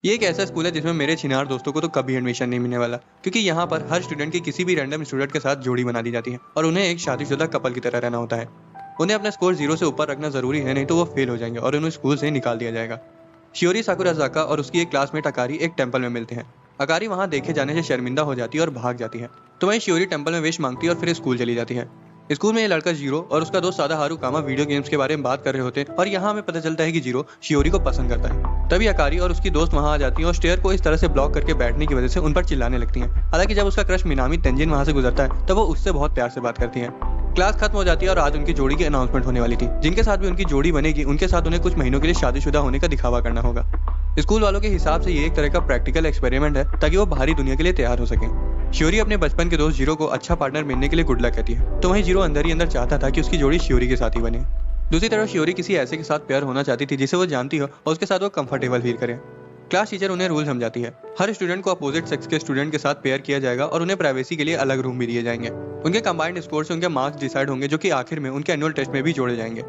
ये एक ऐसा स्कूल है जिसमें मेरे छिनार दोस्तों को तो कभी एडमिशन नहीं मिलने वाला, क्योंकि यहाँ पर हर स्टूडेंट की किसी भी रैंडम स्टूडेंट के साथ जोड़ी बना दी जाती है और उन्हें एक शादीशुदा कपल की तरह रहना होता है। उन्हें अपना स्कोर 0 से ऊपर रखना जरूरी है, नहीं तो वो फेल हो जाएंगे और उन्हें स्कूल से निकाल दिया जाएगा। शियोरी साकुराजाका और उसकी एक क्लासमेट अकारी एक टेंपल में मिलते हैं। अकारी वहाँ देखे जाने से शर्मिंदा हो जाती है और भाग जाती है। तो वहीं शियोरी टेंपल में विश मांगती है और फिर स्कूल चली जाती है। स्कूल में ये लड़का जीरो और उसका दोस्त सादा हारुकामा वीडियो गेम्स के बारे में बात कर रहे होते हैं और यहाँ हमें पता चलता है कि जीरो शियोरी को पसंद करता है। तभी अकारी और उसकी दोस्त वहाँ आ जाती हैं और स्टेयर को इस तरह से ब्लॉक करके बैठने की वजह से उन पर चिल्लाने लगती हैं। हालांकि जब उसका क्रश मिनामी तेंजिन वहाँ से गुजरता है तब वो उससे बहुत प्यार से बात करती है। क्लास खत्म हो जाती है और आज उनकी जोड़ी की अनाउंसमेंट होने वाली थी। जिनके साथ भी उनकी जोड़ी बनेगी उनके साथ उन्हें कुछ महीनों के लिए शादीशुदा होने का दिखावा करना होगा। स्कूल वालों के हिसाब से ये एक तरह का प्रैक्टिकल एक्सपेरिमेंट है ताकि वो बाहरी दुनिया के लिए तैयार हो सके। शियोरी अपने बचपन के दोस्त जीरो को अच्छा पार्टनर मिलने के लिए गुड लक कहती है, तो वहीं जीरो अंदर ही अंदर चाहता था कि उसकी जोड़ी शियोरी के साथ ही बने। दूसरी तरफ शियोरी किसी ऐसे के साथ प्यार होना चाहती थी जिसे वो जानती हो और उसके साथ वो कंफर्टेबल फील करे। क्लास टीचर उन्हें रूल समझाती है, हर स्टूडेंट को अपोजिट सेक्स के स्टूडेंट के साथ पेयर किया जाएगा और उन्हें प्राइवेसी के लिए अलग रूम भी दिए जाएंगे। उनके कंबाइंड स्कोर से उनके मार्क्स डिसाइड होंगे, जो कि आखिर में उनके एनुअल टेस्ट में भी जोड़े जाएंगे।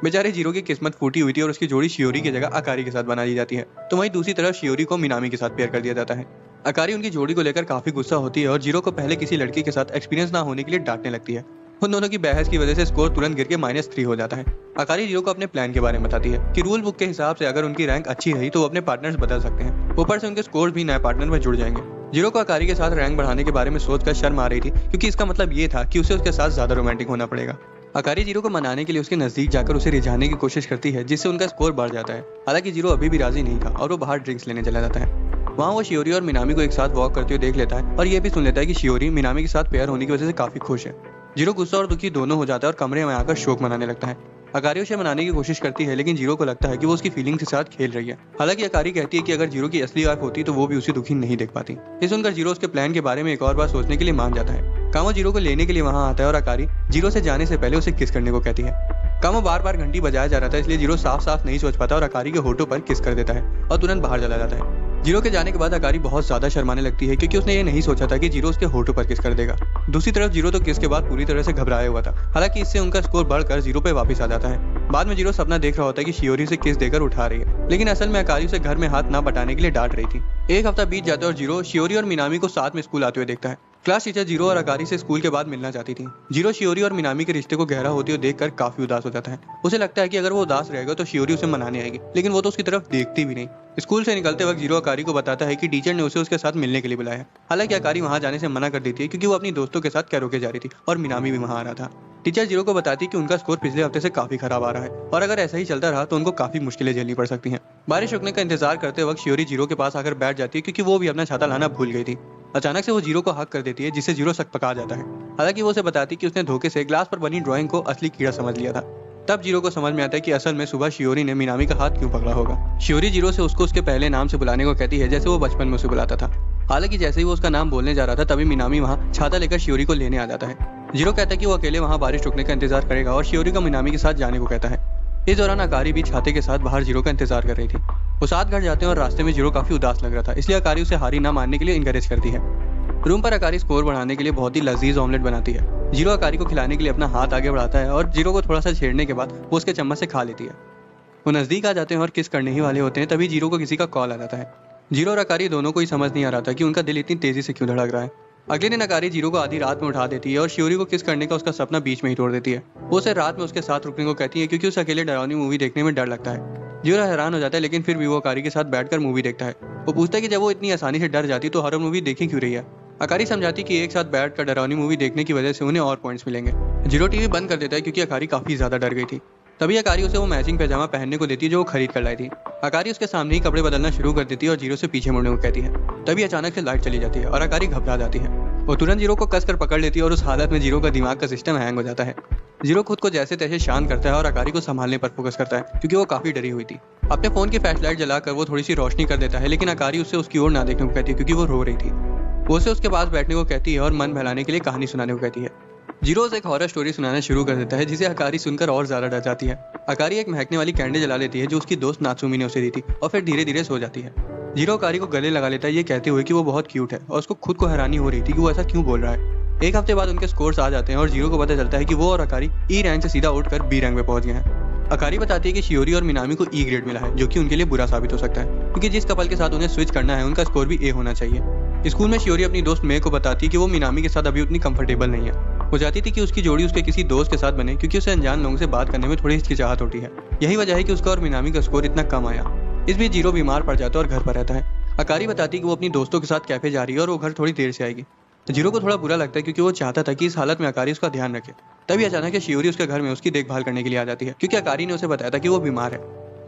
बेचारे जीरो की किस्मत फूटी हुई थी और उसकी जोड़ी शियोरी की जगह अकारी के साथ बना दी जाती है। तो वहीं दूसरी तरफ शियोरी को मिनामी के साथ पेयर कर दिया जाता है। अकारी उनकी जोड़ी को लेकर काफी गुस्सा होती है और जीरो को पहले किसी लड़की के साथ एक्सपीरियंस ना होने के लिए डांटने लगती है। उन दोनों की बहस की वजह से स्कोर तुरंत गिर के -3 हो जाता है। अकारी जीरो को अपने प्लान के बारे में बताती है कि रूल बुक के हिसाब से अगर उनकी रैंक अच्छी रही तो वो अपने पार्टनर्स बदल सकते हैं। ऊपर से उनके स्कोर भी नए पार्टनर में जुड़ जाएंगे। जीरो को अकारी के साथ रैंक बढ़ाने के बारे में सोचकर शर्म आ रही थी, क्योंकि इसका मतलब ये था कि उसे उसके साथ ज्यादा रोमांटिक होना पड़ेगा। अकारी जीरो को मनाने के लिए उसके नजदीक जाकर उसे रिझाने की कोशिश करती है, जिससे उनका स्कोर बढ़ जाता है। हालांकि जीरो अभी भी राजी नहीं था और वो बाहर ड्रिंक्स लेने चला जाता है। वहाँ वो शियोरी और मिनामी को एक साथ वॉक करते हुए देख लेता है और ये भी सुन लेता है कि शियोरी मिनामी के साथ पेयर होने की वजह से काफी खुश है। जीरो गुस्सा और दुखी दोनों हो जाता है और कमरे में आकर शोक मनाने लगता है। अकारी उसे मनाने की कोशिश करती है, लेकिन जीरो को लगता है कि वो उसकी फीलिंग्स के साथ खेल रही है। हालांकि अकारी कहती है कि अगर जीरो की असली वाइफ होती तो वो भी उसे दुखी नहीं देख पाती। ये सुनकर जीरो उसके प्लान के बारे में एक और बार सोचने के लिए मान जाता है। कामो जीरो को लेने के लिए वहाँ आता है और अकारी जीरो से जाने से पहले उसे किस करने को कहती है। कामो बार बार घंटी बजाया जा रहा था, इसलिए जीरो साफ साफ नहीं सोच पाता और अकारी के होठों पर किस कर देता है और तुरंत बाहर चला जाता है। जीरो के जाने के बाद अकारी बहुत ज्यादा शर्माने लगती है, क्योंकि उसने ये नहीं सोचा था कि जीरो उसके होठों पर किस कर देगा। दूसरी तरफ जीरो तो किस के बाद पूरी तरह से घबराया हुआ था। हालांकि इससे उनका स्कोर बढ़कर 0 पे वापस आ जाता है। बाद में जीरो सपना देख रहा होता है कि शियोरी से किस देकर उठा रही है, लेकिन असल में अकारी उसे घर में हाथ ना बटाने के लिए डांट रही थी। एक हफ्ता बीत जाता है और जीरो शियोरी और मिनामी को साथ में स्कूल आते हुए देखता है। क्लास टीचर जीरो और अकारी से स्कूल के बाद मिलना चाहती थी। जीरो शियोरी और मिनामी के रिश्ते को गहरा होते हुए देखकर काफी उदास हो जाता है। उसे लगता है कि अगर वो उदास रहेगा तो शियोरी उसे मनाने आएगी, लेकिन वो तो उसकी तरफ देखती भी नहीं। स्कूल से निकलते वक्त जीरो अकारी को बताता है कि टीचर ने उसे उसके साथ मिलने के लिए बुलाया है। हालांकि अकारी वहां जाने से मना कर देती है, क्योंकि वो अपनी दोस्तों के साथ कैरोके जा रही थी और मिनामी भी वहां आ रहा था। टीचर जीरो को बताती है कि उनका स्कोर पिछले हफ्ते से काफी खराब आ रहा है और अगर ऐसा ही चलता रहा तो उनको काफी मुश्किलें झेलनी पड़ सकती हैं। बारिश रुकने का इंतजार करते वक्त शियोरी जीरो के पास आकर बैठ जाती है, क्योंकि वो भी अपना छाता लाना भूल गई थी। अचानक से वो जीरो को हक कर देती है, जिससे जीरो सक पका जाता है। हालांकि वो उसे बताती कि उसने धोखे से ग्लास पर बनी ड्राइंग को असली कीड़ा समझ लिया था। तब जीरो को समझ में आता है कि असल में सुबह शियोरी ने मिनामी का हाथ क्यों पकड़ा होगा। शियोरी जीरो से उसको उसके पहले नाम से बुलाने को कहती है, जैसे वो बचपन में उसे बुलाता था। हालांकि जैसे ही वो उसका नाम बोलने जा रहा था तभी मिनामी वहाँ छाता लेकर शियोरी को लेने आ जाता है। जीरो कहता है कि वो अकेले वहाँ बारिश रुकने का इंतजार करेगा और शियोरी को मिनामी के साथ जाने को कहता है। इस दौरान अकारी भी छाते के साथ बाहर जीरो का इंतजार कर रही थी। वो साथ घर जाते हैं और रास्ते में जीरो काफी उदास लग रहा था, इसलिए अकारी उसे हारी ना मानने के लिए इंकरेज करती है। रूम पर अकारी स्कोर बढ़ाने के लिए बहुत ही लजीज ऑमलेट बनाती है। जीरो अकारी को खिलाने के लिए अपना हाथ आगे बढ़ाता है और जीरो को थोड़ा सा छेड़ने के बाद वो उसके चम्मच से खा लेती है। वो नजदीक आ जाते हैं और किस करने ही वाले होते हैं, तभी जीरो को किसी का कॉल आ जाता है। जीरो और अकारी दोनों को ही समझ नहीं आ रहा था कि उनका दिल इतनी तेजी से क्यों धड़क रहा है। अगले दिन अकारी जीरो को आधी रात में उठा देती है और शियोरी को किस करने का उसका सपना बीच में ही तोड़ देती है। वो उसे रात में उसके साथ रुकने को कहती है, क्योंकि उसे अकेले डरावनी मूवी देखने में डर लगता है। जीरो हैरान हो जाता है, लेकिन फिर भी वो अकारी के साथ बैठकर मूवी देखता है। वो पूछता है कि जब वो इतनी आसानी से डर जाती तो हॉरर मूवी देखी क्यों रही है। अकारी समझाती कि एक साथ बैठकर डरावनी मूवी देखने की वजह से उन्हें और पॉइंट्स मिलेंगे। जीरो टीवी बंद कर देता है, क्योंकि अकारी काफी ज्यादा डर गई थी। तभी अकारी उसे वो मैचिंग पैजामा पहनने को देती है जो वो खरीद कर लाई थी। अकारी उसके सामने ही कपड़े बदलना शुरू कर देती है और जीरो से पीछे मुड़ने को कहती है। तभी अचानक से लाइट चली जाती है और अकारी घबरा जाती है। वो तुरंत जीरो को कसकर पकड़ लेती है और उस हालत में जीरो का दिमाग का सिस्टम हैंग हो जाता है। जीरो खुद को जैसे तैसे शांत करता है और अकारी को संभालने पर फोकस करता है, क्योंकि वो काफी डरी हुई थी। अपने फोन की फ्लैश लाइट जलाकर वो थोड़ी सी रोशनी कर देता है, लेकिन अकारी उससे उसकी ओर ना देखने को कहती है, क्योंकि वो रो रही थी। वो उसे उसके पास बैठने को कहती है और मन बहलाने के लिए कहानी सुनाने को कहती है। जीरो उसे एक हॉरर स्टोरी सुनाना शुरू कर देता है, जिसे अकारी सुनकर और ज्यादा डर जाती है। अकारी एक महकने वाली कैंडल जला लेती है जो उसकी दोस्त नात्सुमी ने उसे दी थी और फिर धीरे धीरे सो जाती है। जीरो अकारी को गले लगा लेता है, ये कहते हुए कि वो बहुत क्यूट है और उसको खुद को हैरानी हो रही थी कि वो ऐसा क्यों बोल रहा है। एक हफ्ते बाद उनके स्कोर्स आ जाते हैं और जीरो को पता चलता है कि वो और अकारी ई रैंक से सीधा उठकर बी रैंक में पहुंच गए हैं। अकारी बताती है कि शियोरी और मिनामी को ई ग्रेड मिला है, जो कि उनके लिए बुरा साबित हो सकता है, क्योंकि जिस कपल के साथ उन्हें स्विच करना है उनका स्कोर भी ए होना चाहिए। स्कूल में शियोरी अपनी दोस्त मे को बताती है कि वो मिनामी के साथ अभी उतनी कंफर्टेबल नहीं है। वो चाहती थी कि उसकी जोड़ी उसके किसी दोस्त के साथ बने, क्योंकि उसे अनजान लोगों से बात करने में थोड़ी हिचकिचाहट होती है। यही वजह है कि उसका और मिनामी का स्कोर इतना कम आया। इस बीच जीरो बीमार पड़ जाता है और घर पर रहता है। अकारी बताती है कि वो अपनी दोस्तों के साथ कैफे जा रही है और वो घर थोड़ी देर से आएगी। जीरो को थोड़ा बुरा लगता है, क्योंकि वो चाहता था कि इस हालत में अकारी उसका ध्यान रखे। तभी अचानक से शियोरी उसके घर में उसकी देखभाल करने के लिए आ जाती है, क्योंकि अकारी ने उसे बताया था कि वो बीमार है।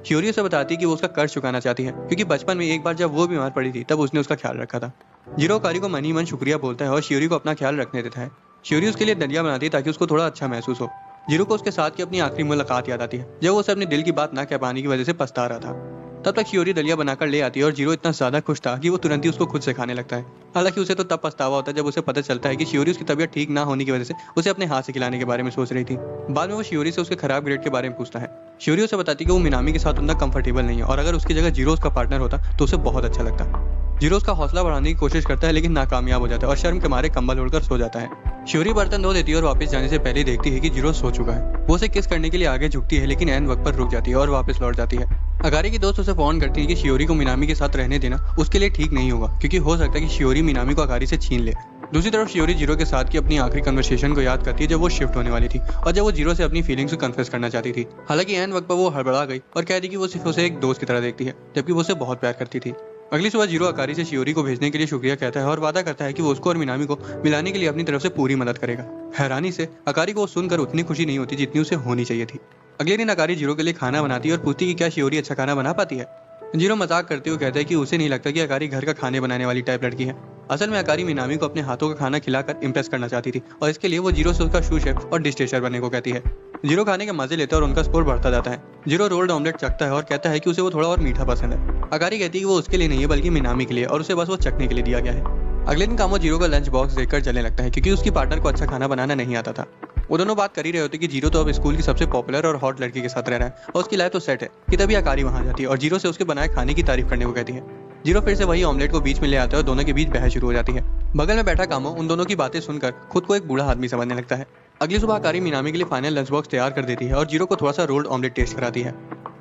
शियोरी उसे बताती है कि वो उसका कर्ज चुकाना चाहती है, क्योंकि बचपन में एक बार जब वो बीमार पड़ी थी तब उसने उसका ख्याल रखा था। जीरो अकारी को मन ही मन शुक्रिया बोलता है और शियोरी को अपना ख्याल रखने देता है। शियोरी उसके लिए दलिया बनाती है ताकि उसको थोड़ा अच्छा महसूस हो। जीरो को उसके साथ की अपनी आखिरी मुलाकात याद आती है, जब वो उसे अपने दिल की बात ना कह पाने की वजह से पछता रहा था। तब तक शियोरी दलिया बनाकर ले आती है और जीरो इतना ज्यादा खुश था कि वो तुरंत ही उसको खुद से खाने लगता है। हालांकि उसे तो तब पछतावा होता है जब उसे पता चलता है कि शियोरी उसकी तबीयत ठीक ना होने की वजह से उसे अपने हाथ से खिलाने के बारे में सोच रही थी। बाद में वो शियोरी से उसके खराब ग्रेड के बारे में पूछता है। शियोरी उसे बताती है कि वो मिनामी के साथ उतना कंफर्टेबल नहीं है और अगर उसकी जगह जीरो उसका पार्टनर होता तो उसे बहुत अच्छा लगता। जीरो उसका हौसला बढ़ाने की कोशिश करता है, लेकिन नाकामयाब हो जाता है और शर्म के मारे कंबल ओढ़कर सो जाता है। शियोरी बर्तन धो देती है और वापस जाने से पहले देखती है कि जीरो सो चुका है। वो उसे किस करने के लिए आगे झुकती है, लेकिन ऐन वक्त पर रुक जाती है और वापस लौट जाती है। अकारी की दोस्त उसे फोन करती है कि शियोरी को मिनामी के साथ रहने देना उसके लिए ठीक नहीं होगा, क्योंकि हो सकता है कि शियोरी मिनामी को अकारी से छीन ले। दूसरी तरफ शियोरी जीरो के साथ की अपनी आखिरी कन्वर्सेशन को याद करती है जब वो शिफ्ट होने वाली थी और जब वो जीरो से अपनी फीलिंग्स को कन्फेस करना चाहती थी। हालांकि ऐन वक्त पर वो हड़बड़ा गई और कह दी कि वो सिर्फ उसे एक दोस्त की तरह देखती है, जबकि वो उसे बहुत प्यार करती थी। अगली सुबह जीरो अकारी से शियोरी को भेजने के लिए शुक्रिया कहता है और वादा करता है कि वो उसको और मिनामी को मिलाने के लिए अपनी तरफ से पूरी मदद करेगा। हैरानी से अकारी को सुनकर उतनी खुशी नहीं होती जितनी उसे होनी चाहिए थी। अगले दिन अकारी जीरो के लिए खाना बनाती है और पूछती है कि क्या शियोरी अच्छा खाना बना पाती है। जीरो मजाक करते हुए कहता है कि उसे नहीं लगता कि अकारी घर का खाने बनाने वाली टाइप लड़की है। असल में अकारी मिनामी को अपने हाथों का खाना खिलाकर इम्प्रेस करना चाहती थी और इसके लिए वो जीरो से उसका शू शेफ और डिश टेस्टर बनने को कहती है। जीरो खाने के मजे लेता है और उनका स्कोर बढ़ता जाता है। जीरो रोल्ड ऑमलेट चखता है और कहता है कि उसे वो थोड़ा और मीठा पसंद है। अकारी कहती है कि वो उसके लिए नहीं है बल्कि मिनामी के लिए और उसे बस वो चखने के लिए दिया गया है। अगले दिन कामो जीरो का लंच बॉक्स देखकर जलने लगता है, क्योंकि उसकी पार्टनर को अच्छा खाना बनाना नहीं आता था। वो दोनों बात कर ही रहे होते कि जीरो तो अब स्कूल की सबसे पॉपुलर और हॉट लड़की के साथ रह रहा है और उसकी लाइफ तो सेट है कि तभी अकारी वहां जाती है और जीरो से उसके बनाए खाने की तारीफ करने को कहती है। जीरो फिर से वही ऑमलेट को बीच में ले आता है और दोनों के बीच बहस शुरू हो जाती है। बगल में बैठा कामो उन दोनों की बातें सुनकर खुद को एक बूढ़ा आदमी समझने लगता है। अगली सुबह अकारी मिनामी के लिए फाइनल लंच बॉक्स तैयार कर देती है और जीरो को थोड़ा सा रोल्ड ऑमलेट टेस्ट कराती है।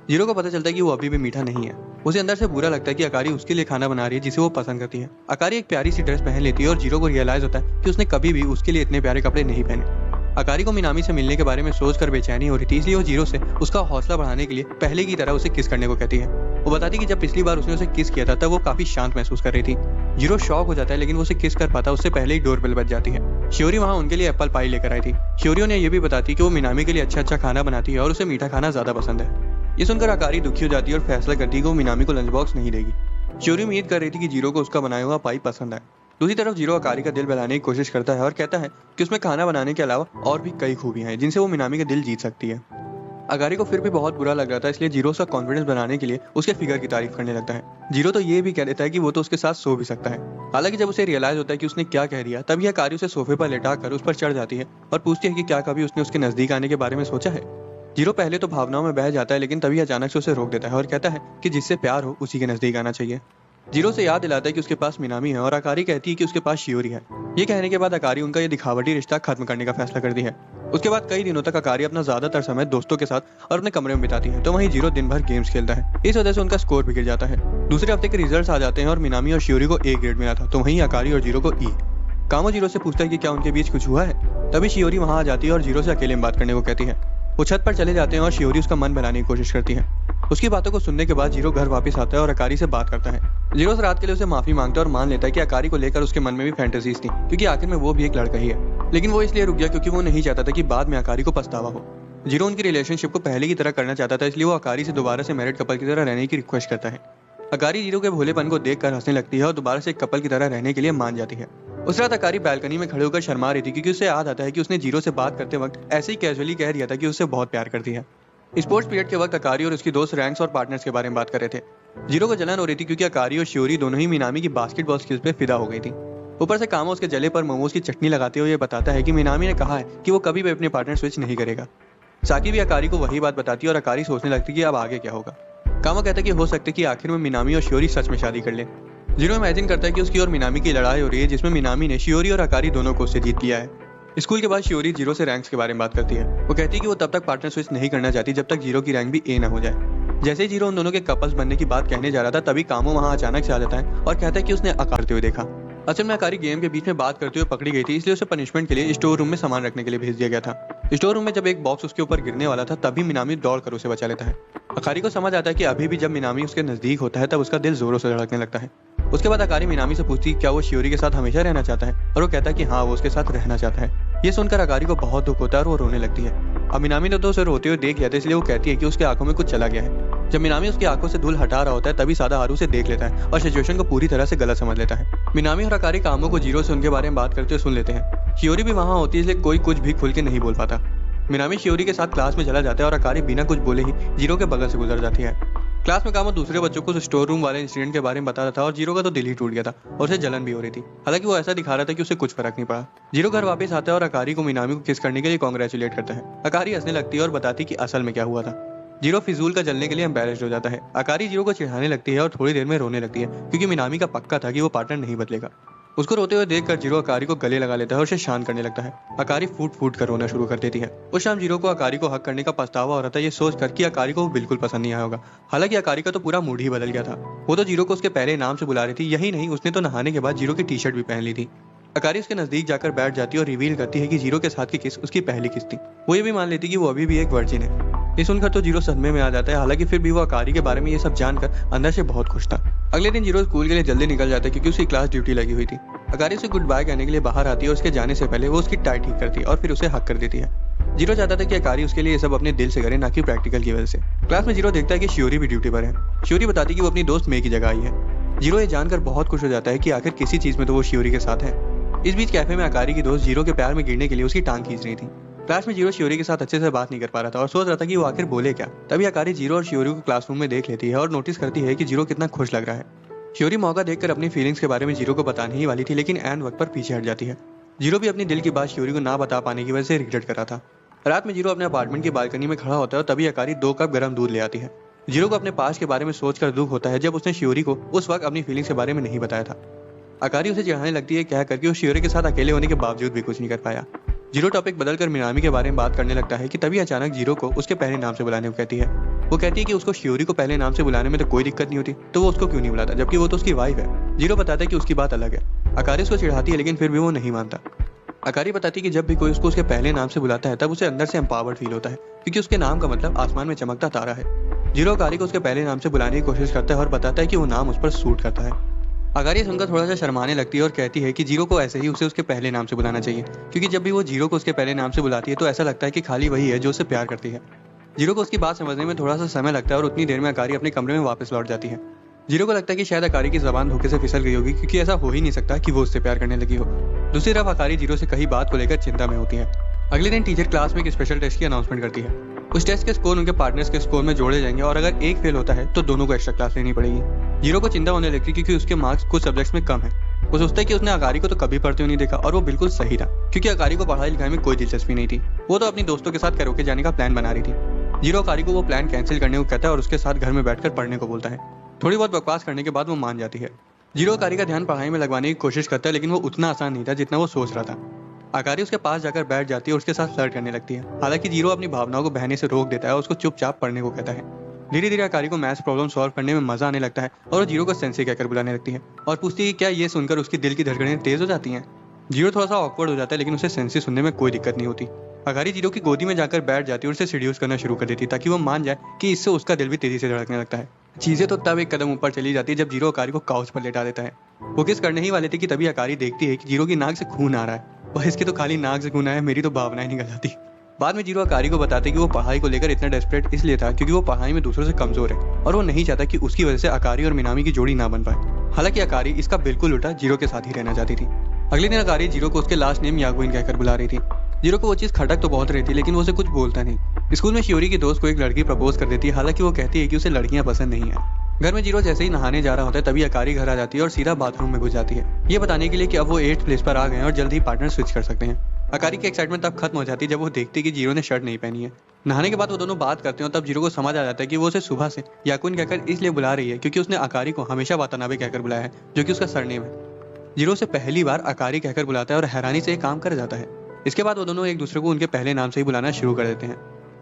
जीरो को पता चलता है कि वो अभी भी मीठा नहीं है। उसे अंदर से बुरा लगता है कि अकारी उसके लिए खाना बना रही है जिसे वो पसंद करती है। अकारी एक प्यारी सी ड्रेस पहन लेती है और जीरो को रियलाइज होता है कि उसने कभी भी उसके लिए इतने प्यारे कपड़े नहीं पहने। अकारी को मिनामी से मिलने के बारे में सोचकर बेचैनी हो रही थी, इसलिए वो जीरो से उसका हौसला बढ़ाने के लिए पहले की तरह उसे किस करने को कहती है। वो बताती है कि जब पिछली बार उसने उसे किस किया था तब वो काफी शांत महसूस कर रही थी। जीरो शॉक हो जाता है, लेकिन वो उसे किस कर पाता उससे पहले ही डोरबेल बज जाती है। शियोरी वहाँ उनके लिए एप्पल पाई लेकर आई थी। शियोरी ने यह भी बताती कि वो मिनामी के लिए अच्छा खाना बनाती है और उसे मीठा खाना ज्यादा पसंद है। ये सुनकर अकारी दुखी हो जाती है और फैसला करती है कि वो मिनामी को लंच बॉक्स नहीं देगी। शियोरी उम्मीद कर रही थी कि जीरो को उसका बनाया हुआ पाई पसंद आए। दूसरी तरफ जीरो अकारी का दिल बहलाने की कोशिश करता है और कहता है कि उसमें खाना बनाने के अलावा और भी कई खूबियां हैं जिनसे वो मिनामी का दिल जीत सकती है। अकारी को फिर भी बहुत बुरा लग रहा था, इसलिए जीरो का कॉन्फिडेंस बनाने के लिए उसके फिगर की तारीफ करने लगता है। जीरो तो ये भी कह देता है कि वो तो उसके साथ सो भी सकता है। हालांकि जब उसे रियलाइज होता है कि उसने क्या कह दिया, तभी अकारी उसे सोफे पर लेटाकर उस पर चढ़ जाती है और पूछती है कि क्या कभी उसने उसके नजदीक आने के बारे में सोचा है। जीरो पहले तो भावनाओं में बह जाता है, लेकिन तभी अचानक से उसे रोक देता है और कहता है कि जिससे प्यार हो उसी के नजदीक आना चाहिए। जीरो से याद दिलाता है कि उसके पास मिनामी है और अकारी कहती है कि उसके पास शियोरी है। ये कहने के बाद अकारी उनका ये दिखावटी रिश्ता खत्म करने का फैसला करती है। उसके बाद कई दिनों तक अकारी अपना ज्यादातर समय दोस्तों के साथ और अपने कमरे में बिताती है, तो वहीं जीरो दिन भर गेम्स खेलता है। इस वजह से उनका स्कोर भी गिर जाता है। दूसरे हफ्ते के रिजल्ट्स आ जाते हैं और मिनामी और शियोरी को ए ग्रेड मिला था, तो वहीं अकारी और जीरो को ई। कामो जीरो से पूछता है कि क्या उनके बीच कुछ हुआ है। तभी शियोरी वहां आ जाती है और जीरो से अकेले में बात करने को कहती है। वो छत पर चले जाते हैं और शियोरी उसका मन बनाने की कोशिश करती है। उसकी बातों को सुनने के बाद जीरो घर वापस आता है और अकारी से बात करता है। जीरो से रात के लिए उसे माफी मांगता है और मान लेता है कि अकारी को लेकर उसके मन में भी फैंटेसीज थी, क्योंकि आखिर में वो भी एक लड़का ही है। लेकिन वो इसलिए रुक गया क्योंकि वो नहीं चाहता था कि बाद में अकारी को पछतावा हो। जीरो उनकी रिलेशनशिप को पहले की तरह करना चाहता था, इसलिए वो अकारी से दोबारा से मैरिड कपल की तरह रहने की रिक्वेस्ट करता है। अकारी जीरो के भोलेपन को देखकर हंसने लगती है और दोबारा से एक कपल की तरह रहने के लिए मान जाती है। उस रात अकारी बालकनी में खड़े होकर शर्मा रही थी, क्योंकि उसे याद आता है कि उसने जीरो से बात करते वक्त ऐसे ही कैजुअली कह दिया था कि उससे बहुत प्यार करती है। स्पोर्ट्स पीरियड के वक्त अकारी और उसकी दोस्त रैंक्स और पार्टनर्स के बारे में बात कर रहे थे। जीरो को जलन हो रही थी क्योंकि अकारी और शियोरी दोनों ही मिनामी की बास्केटबॉल स्किल्स पे फिदा हो गई थी। ऊपर से कामो उसके जले पर मोमोज की चटनी लगाते हुए बताता है कि मिनामी ने कहा है कि वो कभी भी अपने पार्टनर स्विच नहीं करेगा। साकी भी अकारी को वही बात बताती है और अकारी सोचने लगती कि अब आगे क्या होगा। कामो कहता है कि हो सकता है कि आखिर में मिनामी और शियोरी सच में शादी कर ले। जीरो इमेजिन करता है कि उसकी और मिनामी की लड़ाई हो रही है, जिसमें मिनामी ने शियोरी और अकारी दोनों को उससे जीत लिया है। स्कूल के बाद शियोरी जीरो से रैंक्स के बारे में बात करती है। वो कहती है कि वो तब तक पार्टनर स्विच नहीं करना चाहती जब तक जीरो की रैंक भी ए ना हो जाए। जैसे ही जीरो उन दोनों के कपल्स बनने की बात कहने जा रहा था तभी कामो वहाँ अचानक से आ जाता है और कहता है कि उसने अकारते हुए देखा। असल में अकारी गेम के बीच में बात करते हुए पकड़ी गई थी, इसलिए उसे पनिशमेंट के लिए स्टोर रूम में सामान रखने के लिए भेज दिया गया था। स्टोर रूम में जब एक बॉक्स उसके ऊपर गिरने वाला था तभी मिनामी दौड़ कर उसे बचा लेता है। अकारी को समझ आता है कि अभी भी जब मिनामी उसके नजदीक होता है तब उसका दिल जोरों से धड़कने लगता है। उसके बाद अकारी मिनामी से पूछती क्या वो शियोरी के साथ हमेशा रहना चाहता है और वो कहता है कि हाँ, वो उसके साथ रहना चाहता है। ये सुनकर अकारी को बहुत दुख होता है और वो रोने लगती है। अब मिनामी ने तो उसे रोते हुए देख लिया था, इसलिए वो कहती है कि उसके आंखों में कुछ चला गया है। जब मिनामी उसकी आंखों से धूल हटा रहा होता है तभी सादा हारू उसे देख लेता है और सिचुएशन को पूरी तरह से गलत समझ लेता है। मिनामी और अकारी कामों को जीरो से उनके बारे में बात करते हुए सुन लेते हैं। शियोरी भी वहाँ होती है, इसलिए कोई कुछ भी खुल के नहीं बोल पाता। मिनामी शियोरी के साथ क्लास में चला जाता है और अकारी बिना कुछ बोले ही जीरो के बगल से गुजर जाती है। क्लास में कामो दूसरे बच्चों को स्टोर रूम वाले इंसिडेंट के बारे में बता रहा था और जीरो का तो दिल ही टूट गया था और उसे जलन भी हो रही थी। हालांकि वो ऐसा दिखा रहा था कि उसे कुछ फर्क नहीं पड़ा। जीरो घर वापस आता है और अकारी को मिनामी को किस करने के लिए कांग्रेचुलेट करता है। अकारी हंसने लगती है और बताती कि असल में क्या हुआ था। जीरो फिजूल का जलने के लिए एम्बैरेस्ड हो जाता है। अकारी जीरो को चिढ़ाने लगती है और थोड़ी देर में रोने लगती है क्योंकि मिनामी का पक्का था कि वो पार्टनर नहीं बदलेगा। उसको रोते हुए देखकर जीरो अकारी को गले लगा लेता है और उसे शांत करने लगता है। अकारी फूट फूट कर रोना शुरू कर देती है। उस शाम जीरो को अकारी को हक करने का पछतावा हो रहा था, ये सोचकर कि अकारी को वो बिल्कुल पसंद नहीं आया होगा। हालांकि अकारी का तो पूरा मूड ही बदल गया था। वो तो जीरो को उसके पहले नाम से बुला रही थी। यही नहीं, उसने तो नहाने के बाद जीरो की टी शर्ट भी पहन ली थी। अकारी उसके नजदीक जाकर बैठ जाती है और रिवील करती है कि जीरो के साथ की किस उसकी पहली किस थी। वो ये भी मान लेती कि वो अभी भी एक वर्जिन है। ये सुनकर तो जीरो सदमे में आ जाता है। हालांकि फिर भी वो अकारी के बारे में ये सब जानकर अंदर से बहुत खुश था। अगले दिन जीरो स्कूल के लिए जल्दी निकल जाता है क्योंकि उसकी क्लास ड्यूटी लगी हुई थी। अकारी उसे गुड बाय कहने के लिए बाहर आती है और उसके जाने से पहले वो उसकी टाई ठीक करती है और फिर उसे हक कर देती है। जीरो चाहता था कि अकारी उसके लिए ये सब अपने दिल से करे, ना कि प्रैक्टिकल की वजह से। क्लास में जीरो देखता है कि शियोरी भी ड्यूटी पर है। शियोरी बताती कि वो अपनी दोस्त मे की जगह आई है। जीरो ये जानकर बहुत खुश हो जाता है कि आखिर किसी चीज में तो वो शियोरी के साथ है। इस बीच कैफे में अकारी की दोस्त जीरो के प्यार में गिरने के लिए उसकी टांग खींच रही थी। क्लास में जीरो शियोरी के साथ अच्छे से बात नहीं कर पा रहा था और सोच रहा था कि वो आखिर बोले क्या। तभी अकारी जीरो और शियोरी को क्लासरूम में देख लेती है और नोटिस करती है कि जीरो कितना खुश लग रहा है। शियोरी मौका देखकर अपनी फीलिंग्स के बारे में जीरो को बताने ही वाली थी, लेकिन एन वक्त पर पीछे हट जाती है। जीरो भी अपनी दिल की बात शियोरी को ना बता पाने की वजह से रिग्रेट कर रहा था। रात में जीरो अपने अपार्टमेंट की बालकनी में खड़ा होता है और तभी अकारी 2 कप गर्म दूध ले आती है। जीरो को अपने पास के बारे में सोचकर दुख होता है जब उसने शियोरी को उस वक्त अपनी फीलिंग्स के बारे में नहीं बताया था। अकारी उसे चिढ़ाने लगती है, कह करके वो शियोरी के साथ अकेले होने के बावजूद भी कुछ नहीं कर पाया। जीरो टॉपिक बदलकर मिनामी के बारे में बात करने लगता है कि तभी अचानक जीरो को उसके पहले नाम से बुलाने को कहती है। वो कहती है कि उसको शियोरी को पहले नाम से बुलाने में तो कोई दिक्कत नहीं होती, तो वो उसको क्यों नहीं बुलाता, जबकि वो तो उसकी वाइफ है। जीरो बताता है कि उसकी बात अलग है। अकारी उसको चिढ़ाती है लेकिन फिर भी वो नहीं मानता। अकारी बताती है कि जब भी कोई उसको उसके पहले नाम से बुलाता है तब उसे अंदर से एम्पावर्ड फील होता है क्योंकि उसके नाम का मतलब आसमान में चमकता तारा है। जीरो अकारी को उसके पहले नाम से बुलाने की कोशिश करता है और बताता है कि वो नाम उस पर सूट करता है। अकारी सुनकर थोड़ा सा शर्माने लगती है और कहती है कि जीरो को ऐसे ही उसे उसके पहले नाम से बुलाना चाहिए क्योंकि जब भी वो जीरो को उसके पहले नाम से बुलाती है तो ऐसा लगता है कि खाली वही है जो उसे प्यार करती है। जीरो को उसकी बात समझने में थोड़ा सा समय लगता है और उतनी देर में अकारी अपने कमरे में वापस लौट जाती है। जीरो को लगता है कि शायद अकारी की जबान धोखे से फिसल गई होगी क्योंकि ऐसा हो ही नहीं सकता कि वो उससे प्यार करने लगी हो। दूसरी तरफ अकारी जीरो से कही बात को लेकर चिंता में होती है। अगले दिन टीचर क्लास में एक स्पेशल टेस्ट की अनाउंसमेंट करती है। उस टेस्ट के स्कोर उनके पार्टनर्स के स्कोर में जोड़े जाएंगे और अगर एक फेल होता है तो दोनों को एक्स्ट्रा क्लास लेनी पड़ेगी। जीरो को चिंता होने लगती क्योंकि उसके मार्क्स कुछ सब्जेक्ट्स में कम है। वो सोचता है कि उसने अकारी को तो कभी पढ़ते हुए नहीं देखा और वो बिल्कुल सही था क्योंकि अकारी को पढ़ाई लिखाई में कोई दिलचस्पी नहीं थी। वो तो अपनी दोस्तों के साथ कैरोके जाने का प्लान बना रही थी। जीरो अकारी को वो प्लान कैंसिल करने को कहता है और उसके साथ घर में बैठकर पढ़ने को बोलता है। थोड़ी बहुत बकवास करने के बाद वो मान जाती है। जीरो अकारी का ध्यान पढ़ाई में लगवाने की कोशिश करता है लेकिन वो उतना आसान नहीं था जितना वो सोच रहा था। अकारी उसके पास जाकर बैठ जाती है और उसके साथ फ्लर्ट करने लगती है। हालांकि जीरो अपनी भावनाओं को बहने से रोक देता है और उसको चुपचाप पढ़ने को कहता है। धीरे धीरे अकारी को मैथ्स प्रॉब्लम सॉल्व करने में मजा आने लगता है और वो जीरो को सेंसी कहकर बुलाने लगती है और पूछती है कि क्या ये सुनकर उसकी दिल की धड़कनें तेज हो जाती हैं। जीरो थोड़ा सा ऑकवर्ड हो जाता है लेकिन उसे सेंसी सुनने में कोई दिक्कत नहीं होती। अकारी जीरो की गोदी में जाकर बैठ जाती है और उसे सीड्यूस करना शुरू कर देती है ताकि वो मान जाए कि इससे उसका दिल भी तेजी से धड़कने लगता है। चीजें तो तब एक कदम ऊपर चली जाती है जब जीरो अकारी को काउच पर लेटा देता है। वो किस करने ही वाले थे कि तभी अकारी देखती है कि जीरो की नाक से खून आ रहा है। वह इसके तो खाली नाक से खून आया, मेरी तो भावनाएं निकल जाती। बाद में जीरो अकारी को बताते कि वो पढ़ाई को लेकर इतना डेस्परेट इसलिए था क्योंकि वो पढ़ाई में दूसरों से कमजोर है और वो नहीं चाहता कि उसकी वजह से अकारी और मिनामी की जोड़ी ना बन पाए। हालांकि अकारी इसका बिल्कुल उल्टा जीरो के साथ ही रहना चाहती थी। अगले दिन अकारी जीरो को उसके लास्ट नेम यागुइन कहकर बुला रही थी। जीरो को वो चीज खटक तो बहुत रही थी लेकिन वो उसे कुछ बोलता नहीं। स्कूल में शियोरी की दोस्त को एक लड़की प्रपोज कर देती है। हालांकि वो कहती है कि उसे लड़कियां पसंद नहीं है। घर में जीरो जैसे ही नहाने जा रहा होता है तभी अकारी घर आ जाती है और सीधा बाथरूम में घुस जाती है, ये बताने के लिए कि अब वो 8th प्लेस पर आ गए हैं और जल्द ही पार्टनर स्विच कर सकते हैं। अकारी की एक्साइटमेंट तब खत्म हो जाती है जब वो देखती है कि जीरो ने शर्ट नहीं पहनी है। नहाने के बाद वो दोनों बात करते हैं तब जीरो को समझ आ जाता है कि वो उसे सुबह से याकुन कहकर इसलिए बुला रही है क्योंकि उसने अकारी को हमेशा वातानाबे कहकर बुलाया है जो कि उसका सरनेम है। जीरो से पहली बार अकारी कहकर बुलाता है और हैरानी से एक काम कर जाता है। इसके बाद वो दोनों एक दूसरे को उनके पहले नाम से ही बुलाना शुरू कर देते हैं।